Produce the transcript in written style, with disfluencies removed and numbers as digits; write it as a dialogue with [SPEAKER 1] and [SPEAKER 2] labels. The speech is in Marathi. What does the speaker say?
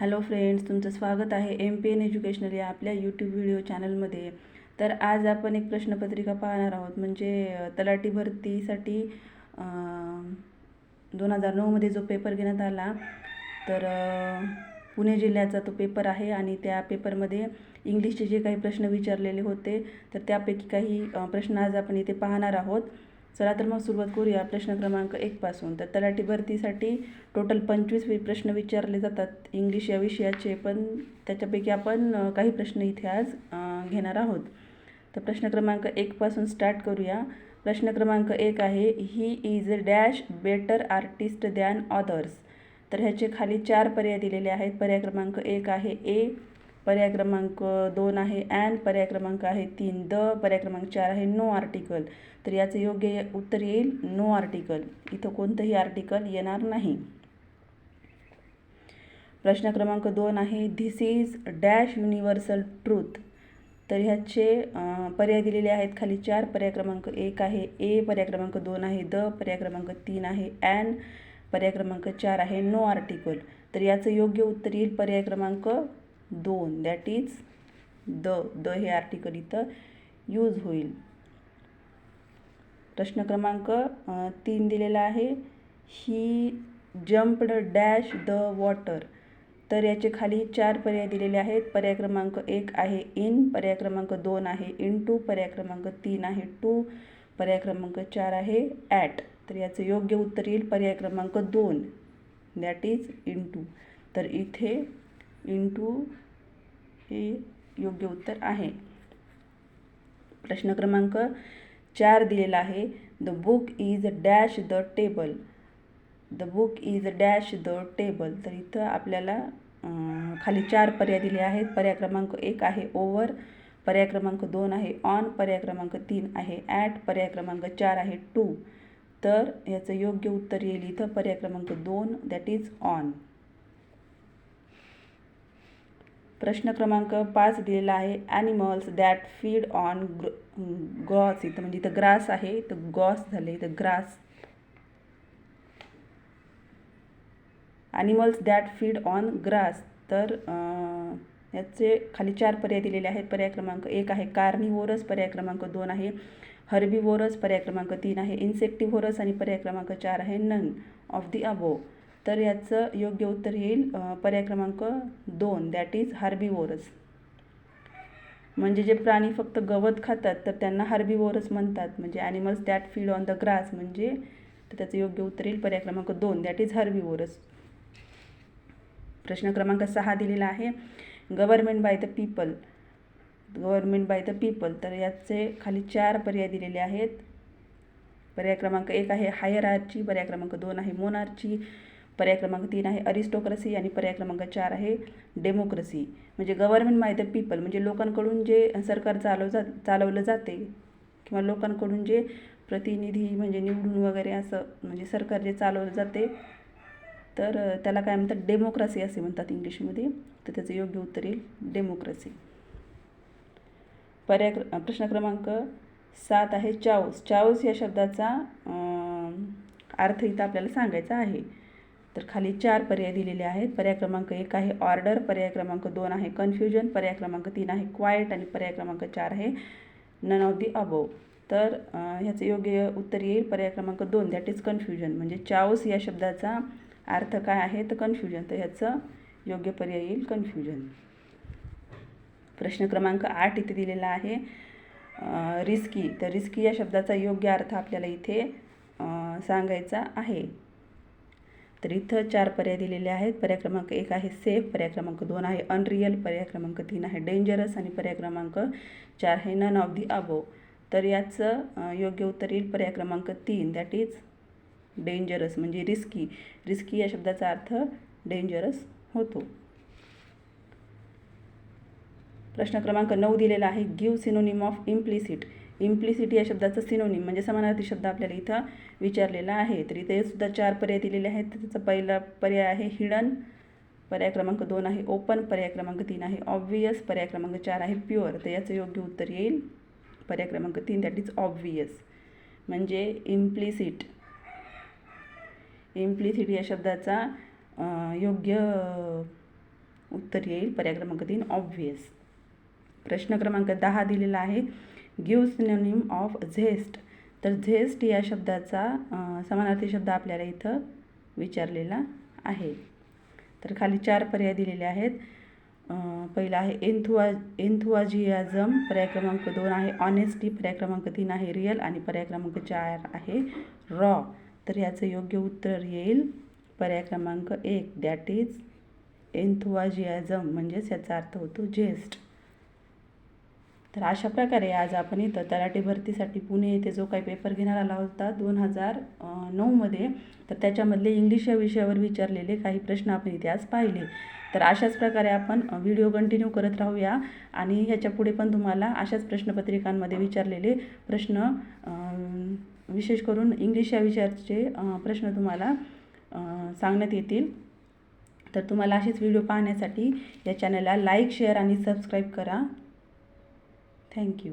[SPEAKER 1] हॅलो फ्रेंड्स, तुमचं स्वागत आहे MPN एज्युकेशनल या आपल्या यूट्यूब व्हिडिओ चॅनलमध्ये. तर आज आपण एक प्रश्नपत्रिका पाहणार आहोत. म्हणजे तलाठी भरतीसाठी 2009मध्ये जो पेपर घेण्यात आला, तर पुणे जिल्ह्याचा तो पेपर आहे. आणि त्या पेपरमध्ये इंग्लिशचे जे काही प्रश्न विचारलेले होते, तर त्यापैकी काही प्रश्न आज आपण इथे पाहणार आहोत. चला तर मग सुरुवात करूया प्रश्न क्रमांक 1 पासून. तर तलाठी भरतीसाठी टोटल 25 प्रश्न विचारले जातात इंग्लिश या विषयाचे, पण त्याच्यापैकी आपण काही प्रश्न इथे आज घेणार आहोत. तर प्रश्न क्रमांक 1 पासून स्टार्ट करूया. प्रश्न क्रमांक 1 आहे, he is dash better artist than others. तर ह्याचे खाली 4 पर्याय दिलेले आहेत. पर्याय क्रमांक 1 आहे ए, पर्याय क्रमांक 2 आहे ॲन, पर्याय क्रमांक आहे 3 द, पर्याय क्रमांक 4 आहे नो आर्टिकल. तर याचं योग्य उत्तर येईल नो आर्टिकल. इथं कोणतंही आर्टिकल येणार नाही. प्रश्न क्रमांक 2 आहे, this is dash universal truth. तर ह्याचे पर्याय दिलेले आहेत खाली 4. पर्याय क्रमांक 1 आहे ए, पर्याय क्रमांक 2 आहे द, पर्याय क्रमांक 3 आहे ॲन, पर्याय क्रमांक 4 आहे नो आर्टिकल. तर याचं योग्य उत्तर येईल पर्याय क्रमांक 2, दॅट इज द हे आर्टिकल इथं यूज होईल. प्रश्न क्रमांक 3 दिलेला आहे, ही जम्प्ड डॅश द वॉटर. तर याचे खाली 4 पर्याय दिलेले आहेत. पर्याय क्रमांक 1 आहे इन, पर्याय क्रमांक 2 आहे इनटू, पर्याय क्रमांक 3 आहे टू, पर्याय क्रमांक 4 आहे ॲट. तर याचं योग्य उत्तर येईल पर्याय क्रमांक 2, दॅट इज इनटू. तर इथे इनटू हे योग्य उत्तर आहे. प्रश्न क्रमांक 4 दिलेला आहे, the book is dash the table. The book is dash the table. तर इथं आपल्याला खाली 4 पर्याय दिले आहेत. पर्याय क्रमांक 1 आहे ओव्हर, पर्याय क्रमांक 2 आहे ऑन, पर्याय क्रमांक 3 आहे ॲट, पर्याय क्रमांक 4 आहे टू. तर याचं योग्य उत्तर येईल इथं पर्याय क्रमांक 2, दॅट इज ऑन. प्रश्न क्रमांक 5 दिलेला आहे, animals that feed on gross. इथं म्हणजे इथं ग्रास आहे, तर गॉस झाले, इथं grass. Animals that feed on grass. तर याचे खाली 4 पर्याय दिलेले आहेत. पर्याय क्रमांक 1 आहे कार्निवोरस, पर्याय क्रमांक 2 आहे हर्बिवोरस, पर्याय क्रमांक 3 आहे इन्सेक्टिव्होरस आणि पर्याय क्रमांक 4 आहे नन ऑफ दी अबोव. तर याचं योग्य उत्तर येईल पर्याय क्रमांक 2, दॅट इज हर्बिवोरस. म्हणजे जे प्राणी फक्त गवत खातात तर त्यांना हर्बिवोरस म्हणतात. म्हणजे animals that feed on the grass म्हणजे, तर त्याचं योग्य उत्तर येईल पर्याय क्रमांक 2, दॅट इज हर्बिवोरस. प्रश्न क्रमांक 6 दिलेला आहे, government by the people. Government by the people. तर याचे खाली 4 पर्याय दिलेले आहेत. पर्याय क्रमांक 1 आहे हायरार्ची, पर्याय क्रमांक 2 आहे मोनार्ची, पर्याय क्रमांक 3 आहे अरिस्टोक्रसी आणि पर्याय क्रमांक 4 आहे डेमोक्रेसी. म्हणजे गव्हर्नमेंट बाय द पीपल म्हणजे लोकांकडून जे सरकार चालवलं जाते किंवा लोकांकडून जे प्रतिनिधी म्हणजे निवडून वगैरे असं म्हणजे सरकार जे चालवलं जाते, तर त्याला काय म्हणतात, डेमोक्रेसी असे म्हणतात इंग्लिशमध्ये. तर त्याचं योग्य उत्तर येईल डेमोक्रेसी. प्रश्न क्रमांक 7 आहे चाऊस. चाऊस या शब्दाचा अर्थ इथं आपल्याला सांगायचा आहे. तर खाली 4 पर्याय दिलेले आहेत. पर्याय क्रमांक 1 आहे ऑर्डर, पर्याय क्रमांक 2 आहे कन्फ्युजन, पर्याय क्रमांक 3 आहे क्वाईट आणि पर्याय क्रमांक 4 आहे नन ऑफ दी अबोव. तर ह्याचं योग्य उत्तर येईल पर्याय क्रमांक 2, दॅट इज कन्फ्युजन. म्हणजे चाऊस या शब्दाचा अर्थ काय आहे तर कन्फ्युजन. तर ह्याचं योग्य पर्याय येईल कन्फ्युजन. प्रश्न क्रमांक 8 इथे दिलेला आहे, रिस्की. तर रिस्की या शब्दाचा योग्य अर्थ आपल्याला इथे सांगायचा आहे. तर इथं 4 पर्याय दिलेले आहेत. पर्याय क्रमांक 1 आहे सेफ, पर्याय क्रमांक 2 आहे अनरियल, पर्याय क्रमांक 3 आहे डेंजरस आणि पर्याय क्रमांक 4 आहे नन ऑफ दी अबोव. तर याचं योग्य उत्तर येईल पर्याय क्रमांक 3, दॅट इज डेंजरस. म्हणजे रिस्की. रिस्की या शब्दाचा अर्थ डेंजरस होतो. प्रश्न क्रमांक 9 दिलेला आहे, give synonym of implicit. Implicit या शब्दाचं सिनोनिम म्हणजे समानार्थी शब्द आपल्याला इथं विचारलेला आहे. तर इथे सुद्धा 4 पर्याय दिलेले आहेत. त्याचा पहिला पर्याय आहे हिडन, पर्याय क्रमांक 2 आहे ओपन, पर्याय क्रमांक 3 आहे ऑब्वियस, पर्याय क्रमांक 4 आहे प्युअर. तर याचं योग्य उत्तर येईल पर्याय क्रमांक 3, दॅट इज ऑब्वियस. म्हणजे इम्प्लिसिट या शब्दाचा योग्य उत्तर येईल पर्याय क्रमांक 3 ऑब्व्हियस. प्रश्न क्रमांक 10 दिलेला आहे, गिव्ह सिनोनिम ऑफ झेस्ट. तर झेस्ट या शब्दाचा समानार्थी शब्द आपल्याला इथं विचारलेला आहे. तर खाली 4 पर्याय दिलेले आहेत. पहिला आहे एन्थुआजियाझम, पर्याय क्रमांक 2 आहे ऑनेस्टी, पर्याय क्रमांक 3 आहे रिअल आणि पर्याय क्रमांक 4 आहे रॉ. तर याचं योग्य उत्तर येईल पर्याय क्रमांक 1 दॅट इज एन्थुआजियाझम, म्हणजेच याचा अर्थ होतो झेस्ट. तर अशा प्रकारे आज आपण इथं तलाठी भरतीसाठी पुणे येथे जो काही पेपर घेण्यात आला होता 2009मध्ये, तर त्याच्यामधले इंग्लिश या विषयावर विचारलेले काही प्रश्न आपण इथे आज पाहिले. तर अशाच प्रकारे आपण व्हिडिओ कंटिन्यू करत राहूया आणि ह्याच्या पुढे पण तुम्हाला अशाच प्रश्नपत्रिकांमध्ये विचारलेले प्रश्न, विशेष करून इंग्लिश या विषयाचे प्रश्न तुम्हाला सांगण्यात येतील. तर तुम्हाला असेच व्हिडिओ पाहण्यासाठी या चॅनलला लाईक, शेअर आणि सबस्क्राईब करा. थँक्यू.